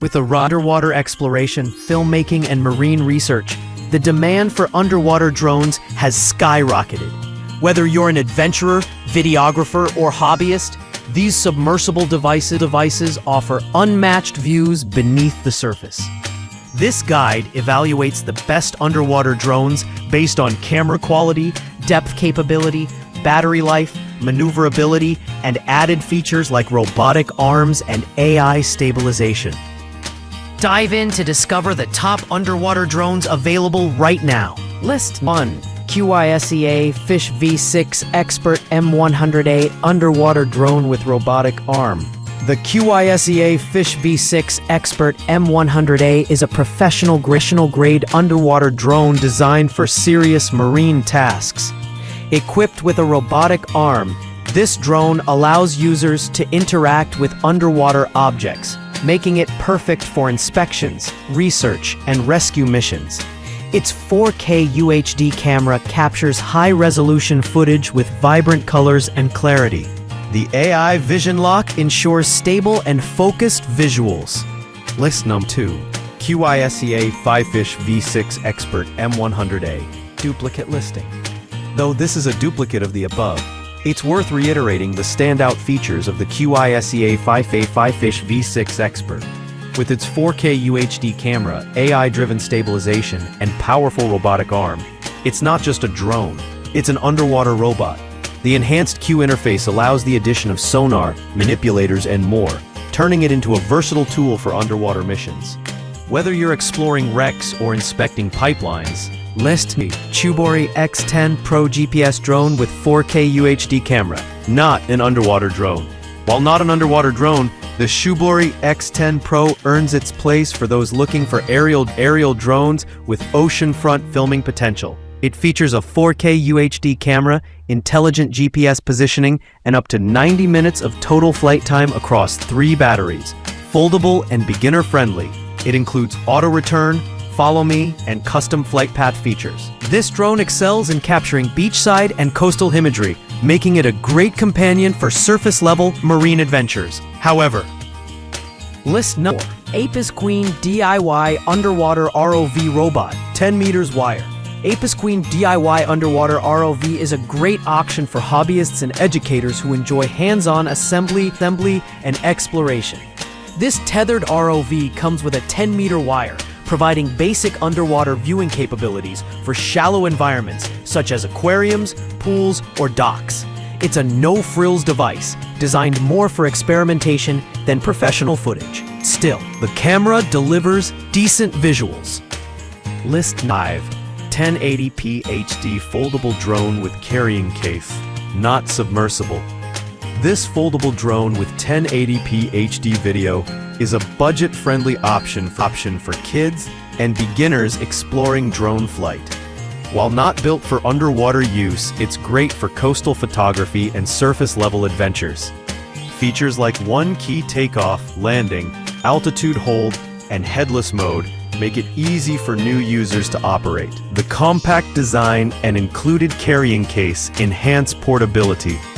With the underwater exploration, filmmaking, and marine research, the demand for underwater drones has skyrocketed. Whether you're an adventurer, videographer, or hobbyist, these submersible devices offer unmatched views beneath the surface. This guide evaluates the best underwater drones based on camera quality, depth capability, battery life, maneuverability, and added features like robotic arms and AI stabilization. Dive in to discover the top underwater drones available right now. List 1. QYSEA FIFISH V6 Expert M100A Underwater Drone with Robotic Arm. The QYSEA FIFISH V6 Expert M100A is a professional-grade underwater drone designed for serious marine tasks. Equipped with a robotic arm, this drone allows users to interact with underwater objects, making it perfect for inspections, research, and rescue missions. Its 4K UHD camera captures high-resolution footage with vibrant colors and clarity. The AI Vision Lock ensures stable and focused visuals. List number 2. QYSEA FIFISH V6 Expert M100A. Duplicate listing. Though this is a duplicate of the above, it's worth reiterating the standout features of the QYSEA FIFISH V6 Expert. With its 4K UHD camera, AI-driven stabilization, and powerful robotic arm, it's not just a drone, it's an underwater robot. The enhanced Q interface allows the addition of sonar, manipulators, and more, turning it into a versatile tool for underwater missions. Whether you're exploring wrecks or inspecting pipelines, list me Submersible X10 Pro GPS drone with 4K UHD camera, not an underwater drone. While not an underwater drone, the Submersible X10 Pro earns its place for those looking for aerial drones with oceanfront filming potential. It features a 4K UHD camera, intelligent GPS positioning, and up to 90 minutes of total flight time across 3 batteries. Foldable and beginner-friendly, it includes auto-return, follow me, and custom flight path features. This drone excels in capturing beachside and coastal imagery, making it a great companion for surface-level marine adventures. However, list number 4. Apis Queen DIY Underwater ROV Robot, 10 meters wire. Apis Queen DIY Underwater ROV is a great option for hobbyists and educators who enjoy hands-on assembly, and exploration. This tethered ROV comes with a 10-meter wire, providing basic underwater viewing capabilities for shallow environments such as aquariums, pools, or docks. It's a no-frills device, designed more for experimentation than professional footage. Still, the camera delivers decent visuals. List 5. 1080p HD foldable drone with carrying case, not submersible. This foldable drone with 1080p HD video is a budget-friendly option for kids and beginners exploring drone flight. While not built for underwater use, it's great for coastal photography and surface-level adventures. Features like one-key takeoff, landing, altitude hold, and headless mode make it easy for new users to operate. The compact design and included carrying case enhance portability,